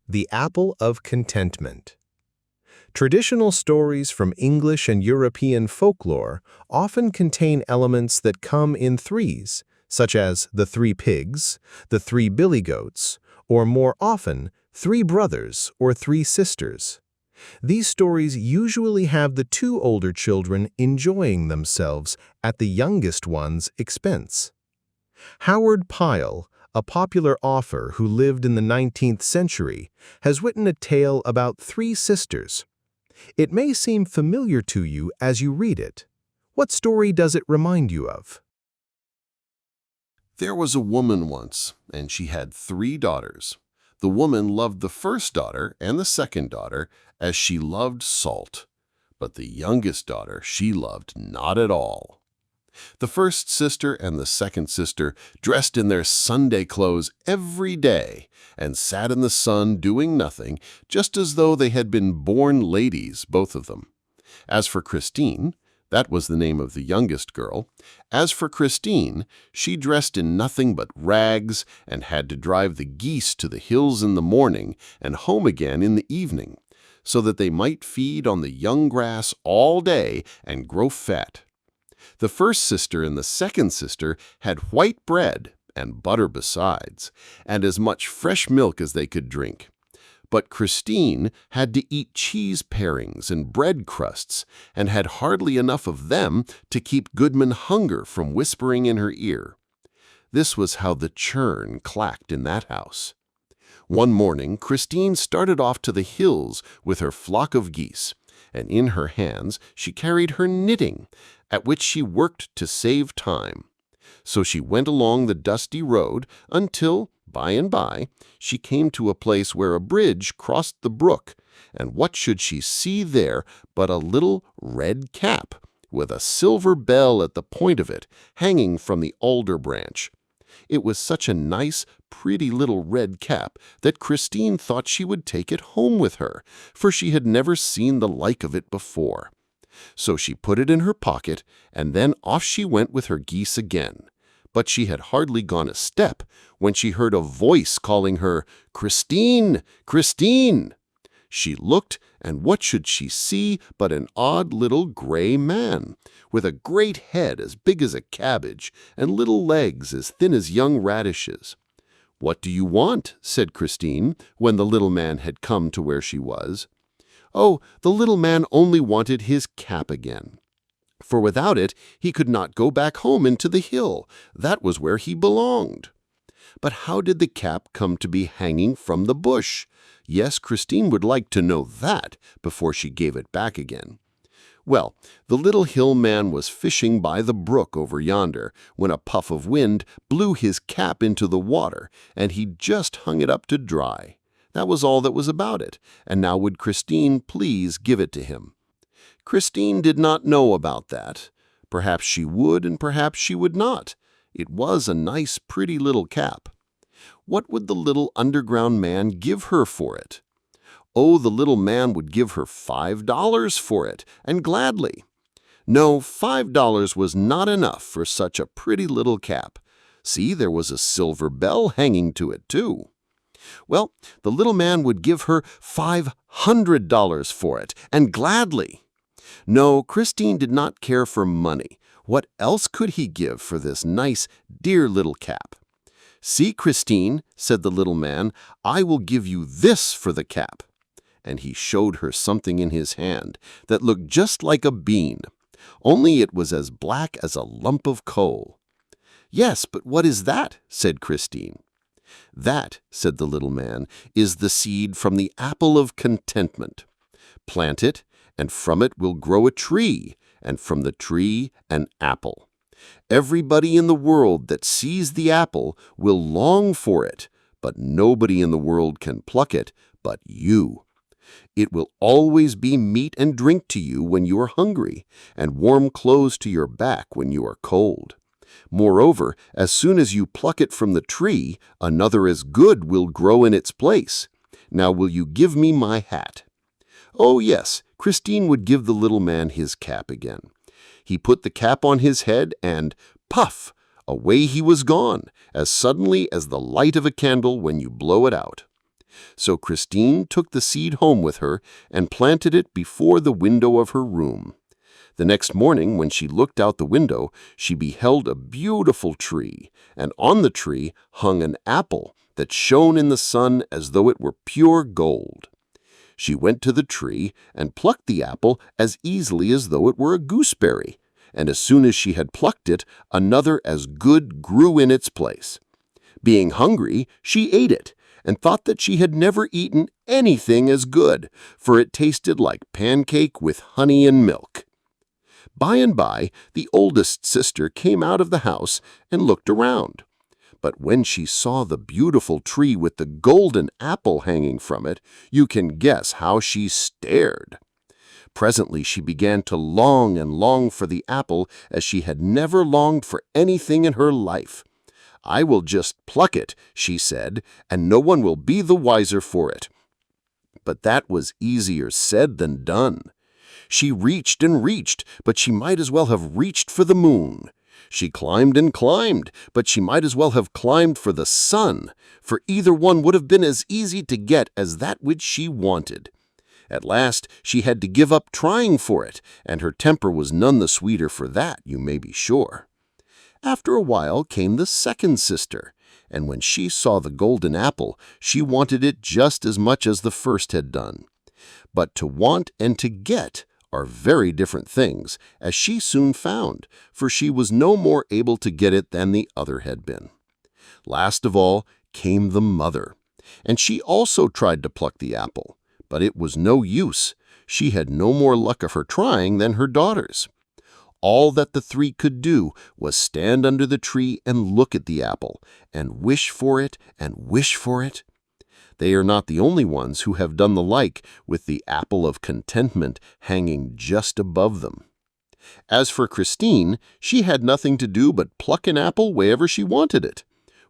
The Apple of Contentment. Traditional stories from English and European folklore often contain elements that come in threes, such as the three pigs, the three billy goats, or more often, three brothers or three sisters. These stories usually have the two older children enjoying themselves at the youngest one's expense. Howard Pyle, a popular author who lived in the 19th century, has written a tale about three sisters. It may seem familiar to you as you read it. What story does it remind you of? There was a woman once, and she had 3 daughters. The woman loved the first daughter and the second daughter as she loved salt, but the youngest daughter she loved not at all. The first sister and the second sister dressed in their Sunday clothes every day and sat in the sun doing nothing, just as though they had been born ladies, both of them. As for Christine, that was the name of the youngest girl, as for Christine, she dressed in nothing but rags and had to drive the geese to the hills in the morning and home again in the evening, so that they might feed on the young grass all day and grow fat. The first sister and the second sister had white bread and butter besides, and as much fresh milk as they could drink. But Christine had to eat cheese parings and bread crusts, and had hardly enough of them to keep Goodman Hunger from whispering in her ear. This was how the churn clacked in that house. One morning, Christine started off to the hills with her flock of geese, and in her hands she carried her knitting, at which she worked to save time. So she went along the dusty road until, by and by, she came to a place where a bridge crossed the brook, and what should she see there but a little red cap, with a silver bell at the point of it, hanging from the alder branch. It was such a nice, pretty little red cap that Christine thought she would take it home with her, for she had never seen the like of it before. So she put it in her pocket, and then off she went with her geese again. But she had hardly gone a step when she heard a voice calling her, "Christine! Christine!" She looked, and what should she see but an odd little gray man, with a great head as big as a cabbage, and little legs as thin as young radishes. "What do you want?" said Christine, when the little man had come to where she was. Oh, the little man only wanted his cap again. For without it, he could not go back home into the hill. That was where he belonged. But how did the cap come to be hanging from the bush? Yes, Christine would like to know that before she gave it back again. Well, the little hill man was fishing by the brook over yonder when a puff of wind blew his cap into the water, and he just hung it up to dry. That was all that was about it, and now would Christine please give it to him? Christine did not know about that. Perhaps she would, and perhaps she would not. It was a nice, pretty little cap. What would the little underground man give her for it? Oh, the little man would give her $5 for it, and gladly. No, $5 was not enough for such a pretty little cap. See, there was a silver bell hanging to it, too. Well, the little man would give her $500 for it, and gladly. No, Christine did not care for money. What else could he give for this nice, dear little cap? "See, Christine," said the little man, "I will give you this for the cap." And he showed her something in his hand that looked just like a bean, only it was as black as a lump of coal. "Yes, but what is that?" said Christine. "That," said the little man, "is the seed from the apple of contentment. Plant it, and from it will grow a tree, and from the tree an apple. Everybody in the world that sees the apple will long for it, but nobody in the world can pluck it but you. It will always be meat and drink to you when you are hungry, and warm clothes to your back when you are cold. Moreover, as soon as you pluck it from the tree, another as good will grow in its place. Now will you give me my hat?" Oh, yes, Christine would give the little man his cap again. He put the cap on his head, and puff! Away he was gone, as suddenly as the light of a candle when you blow it out. So Christine took the seed home with her and planted it before the window of her room. The next morning, when she looked out the window, she beheld a beautiful tree, and on the tree hung an apple that shone in the sun as though it were pure gold. She went to the tree and plucked the apple as easily as though it were a gooseberry, and as soon as she had plucked it, another as good grew in its place. Being hungry, she ate it, and thought that she had never eaten anything as good, for it tasted like pancake with honey and milk. By and by, the oldest sister came out of the house and looked around. But when she saw the beautiful tree with the golden apple hanging from it, you can guess how she stared. Presently she began to long and long for the apple as she had never longed for anything in her life. "I will just pluck it," she said, "and no one will be the wiser for it." But that was easier said than done. She reached and reached, but she might as well have reached for the moon. She climbed and climbed, but she might as well have climbed for the sun, for either one would have been as easy to get as that which she wanted. At last she had to give up trying for it, and her temper was none the sweeter for that, you may be sure. After a while came the second sister, and when she saw the golden apple, she wanted it just as much as the first had done. But to want and to get are very different things, as she soon found, for she was no more able to get it than the other had been. Last of all came the mother, and she also tried to pluck the apple, but it was no use. She had no more luck of her trying than her daughters. All that the three could do was stand under the tree and look at the apple, and wish for it and wish for it. They are not the only ones who have done the like, with the apple of contentment hanging just above them. As for Christine, she had nothing to do but pluck an apple wherever she wanted it.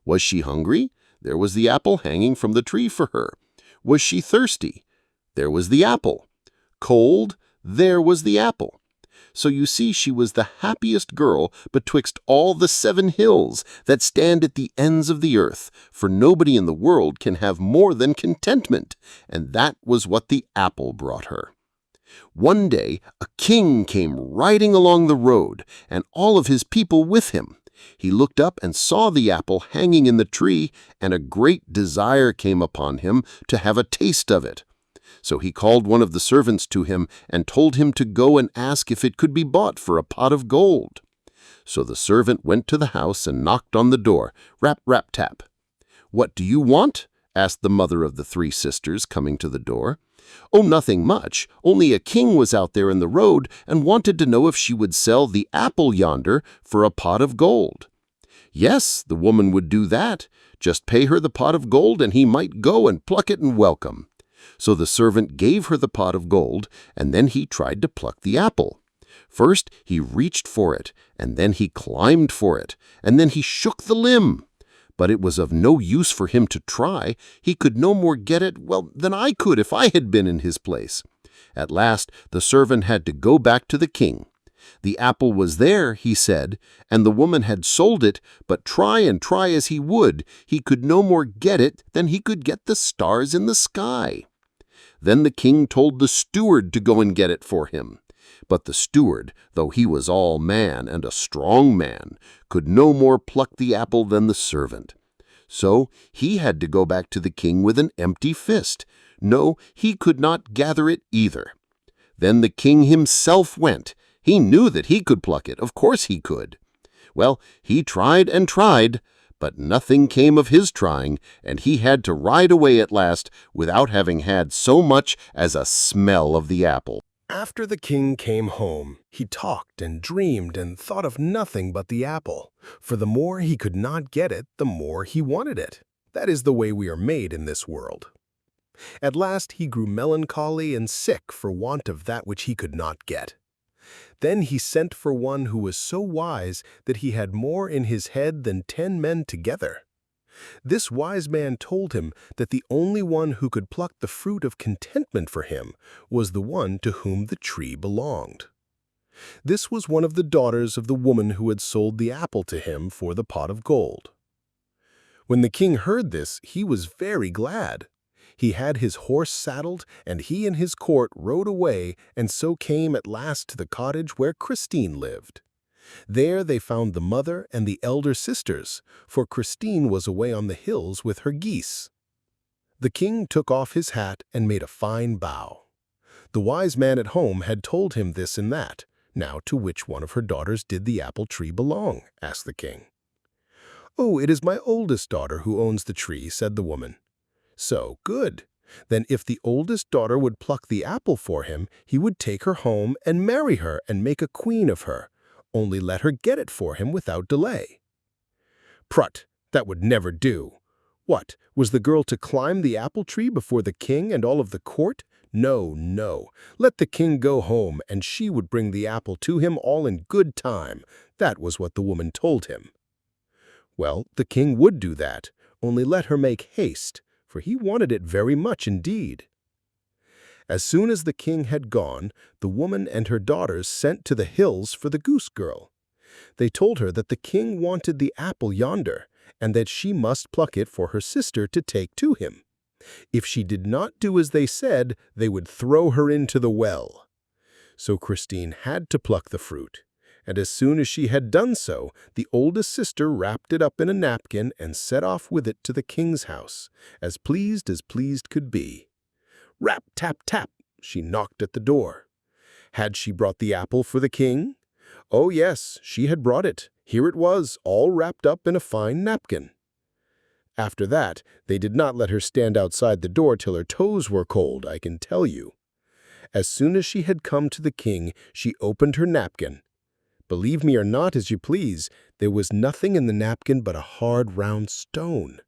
Was she hungry? There was the apple hanging from the tree for her. Was she thirsty? There was the apple. Cold? There was the apple. So you see she was the happiest girl betwixt all the 7 hills that stand at the ends of the earth, for nobody in the world can have more than contentment, and that was what the apple brought her. One day a king came riding along the road, and all of his people with him. He looked up and saw the apple hanging in the tree, and a great desire came upon him to have a taste of it. So he called one of the servants to him and told him to go and ask if it could be bought for a pot of gold. So the servant went to the house and knocked on the door, rap, rap, tap. "What do you want?" asked the mother of the 3 sisters, coming to the door. "Oh, nothing much, only a king was out there in the road and wanted to know if she would sell the apple yonder for a pot of gold." Yes, the woman would do that. Just pay her the pot of gold and he might go and pluck it and welcome. So the servant gave her the pot of gold, and then he tried to pluck the apple. First he reached for it, and then he climbed for it, and then he shook the limb. But it was of no use for him to try. He could no more get it, than I could if I had been in his place. At last the servant had to go back to the king. The apple was there, he said, and the woman had sold it, but try and try as he would, he could no more get it than he could get the stars in the sky. Then the king told the steward to go and get it for him. But the steward, though he was all man and a strong man, could no more pluck the apple than the servant. So he had to go back to the king with an empty fist. No, he could not gather it either. Then the king himself went. He knew that he could pluck it. Of course he could. Well, he tried and tried, but nothing came of his trying, and he had to ride away at last without having had so much as a smell of the apple. After the king came home, he talked and dreamed and thought of nothing but the apple, for the more he could not get it, the more he wanted it. That is the way we are made in this world. At last he grew melancholy and sick for want of that which he could not get. Then he sent for one who was so wise that he had more in his head than 10 men together. This wise man told him that the only one who could pluck the fruit of contentment for him was the one to whom the tree belonged. This was one of the daughters of the woman who had sold the apple to him for the pot of gold. When the king heard this, he was very glad. He had his horse saddled, and he and his court rode away, and so came at last to the cottage where Christine lived. There they found the mother and the elder sisters, for Christine was away on the hills with her geese. The king took off his hat and made a fine bow. The wise man at home had told him this and that. Now, to which one of her daughters did the apple tree belong? Asked the king. Oh, it is my oldest daughter who owns the tree, said the woman. So, good. Then if the oldest daughter would pluck the apple for him, he would take her home and marry her and make a queen of her. Only let her get it for him without delay. Prut, that would never do. What, was the girl to climb the apple tree before the king and all of the court? No, no. Let the king go home, and she would bring the apple to him all in good time. That was what the woman told him. Well, the king would do that, only let her make haste, for he wanted it very much indeed. As soon as the king had gone, the woman and her daughters sent to the hills for the goose girl. They told her that the king wanted the apple yonder, and that she must pluck it for her sister to take to him. If she did not do as they said, they would throw her into the well. So Christine had to pluck the fruit, and as soon as she had done so, the oldest sister wrapped it up in a napkin and set off with it to the king's house, as pleased could be. Rap, tap, tap, she knocked at the door. Had she brought the apple for the king? Oh yes, she had brought it. Here it was, all wrapped up in a fine napkin. After that, they did not let her stand outside the door till her toes were cold, I can tell you. As soon as she had come to the king, she opened her napkin. Believe me or not as you please, there was nothing in the napkin but a hard round stone.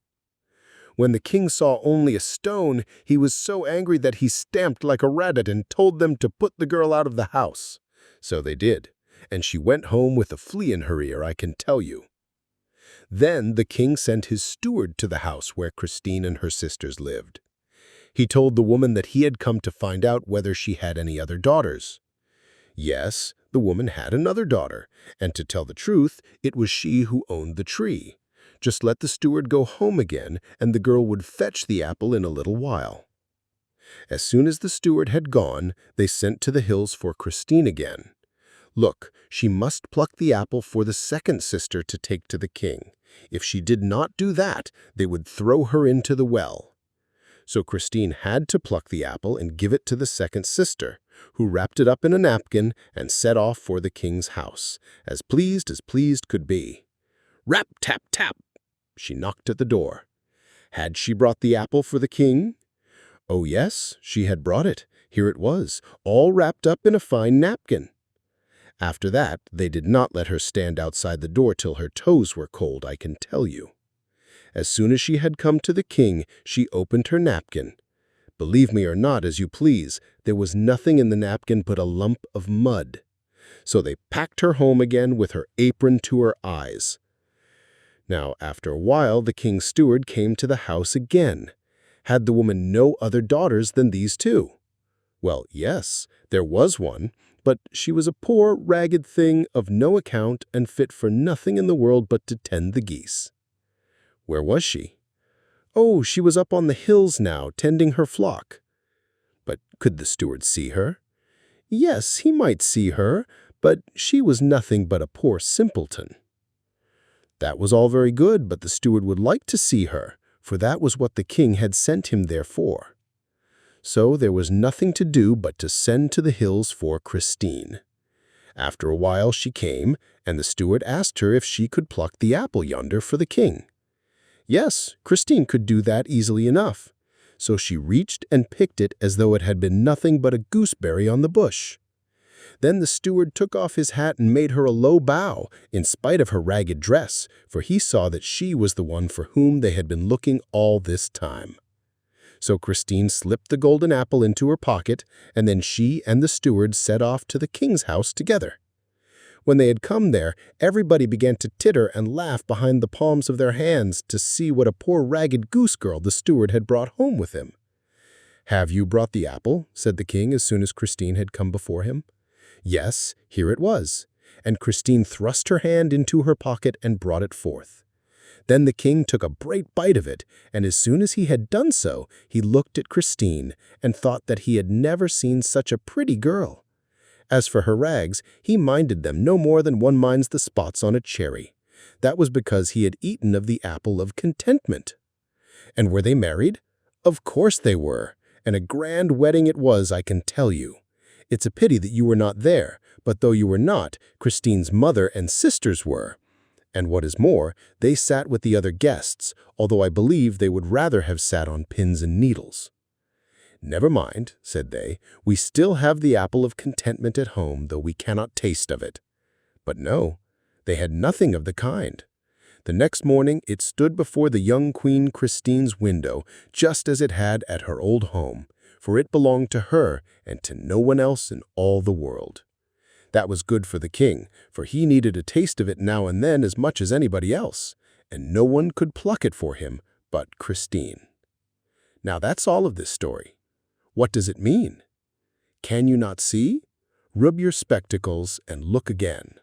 When the king saw only a stone, he was so angry that he stamped like a rabbit and told them to put the girl out of the house. So they did, and she went home with a flea in her ear, I can tell you. Then the king sent his steward to the house where Christine and her sisters lived. He told the woman that he had come to find out whether she had any other daughters. Yes, the woman had another daughter, and to tell the truth, it was she who owned the tree. Just let the steward go home again, and the girl would fetch the apple in a little while. As soon as the steward had gone, they sent to the hills for Christine again. Look, she must pluck the apple for the second sister to take to the king. If she did not do that, they would throw her into the well. So Christine had to pluck the apple and give it to the second sister, who wrapped it up in a napkin and set off for the king's house, as pleased could be. Rap, tap, tap! She knocked at the door. Had she brought the apple for the king? Oh yes, she had brought it. Here it was, all wrapped up in a fine napkin. After that, they did not let her stand outside the door till her toes were cold, I can tell you. As soon as she had come to the king, she opened her napkin. Believe me or not as you please, there was nothing in the napkin but a lump of mud. So they packed her home again with her apron to her eyes. Now, after a while, the king's steward came to the house again. Had the woman no other daughters than these two? Well, yes, there was one, but she was a poor, ragged thing of no account and fit for nothing in the world but to tend the geese. Where was she? Oh, she was up on the hills now, tending her flock. But could the steward see her? Yes, he might see her, but she was nothing but a poor simpleton. That was all very good, but the steward would like to see her, for that was what the king had sent him there for. So there was nothing to do but to send to the hills for Christine. After a while she came, and the steward asked her if she could pluck the apple yonder for the king. Yes, Christine could do that easily enough. So she reached and picked it as though it had been nothing but a gooseberry on the bush. Then the steward took off his hat and made her a low bow, in spite of her ragged dress, for he saw that she was the one for whom they had been looking all this time. So Christine slipped the golden apple into her pocket, and then she and the steward set off to the king's house together. When they had come there, everybody began to titter and laugh behind the palms of their hands to see what a poor ragged goose girl the steward had brought home with him. "Have you brought the apple?" said the king as soon as Christine had come before him. Yes, here it was, and Christine thrust her hand into her pocket and brought it forth. Then the king took a great bite of it, and as soon as he had done so, he looked at Christine and thought that he had never seen such a pretty girl. As for her rags, he minded them no more than one minds the spots on a cherry. That was because he had eaten of the apple of contentment. And were they married? Of course they were, and a grand wedding it was, I can tell you. It's a pity that you were not there, but though you were not, Christine's mother and sisters were. And what is more, they sat with the other guests, although I believe they would rather have sat on pins and needles. "Never mind," said they, "we still have the apple of contentment at home, though we cannot taste of it." But no, they had nothing of the kind. The next morning it stood before the young Queen Christine's window, just as it had at her old home, for it belonged to her and to no one else in all the world. That was good for the king, for he needed a taste of it now and then as much as anybody else, and no one could pluck it for him but Christine. Now that's all of this story. What does it mean? Can you not see? Rub your spectacles and look again.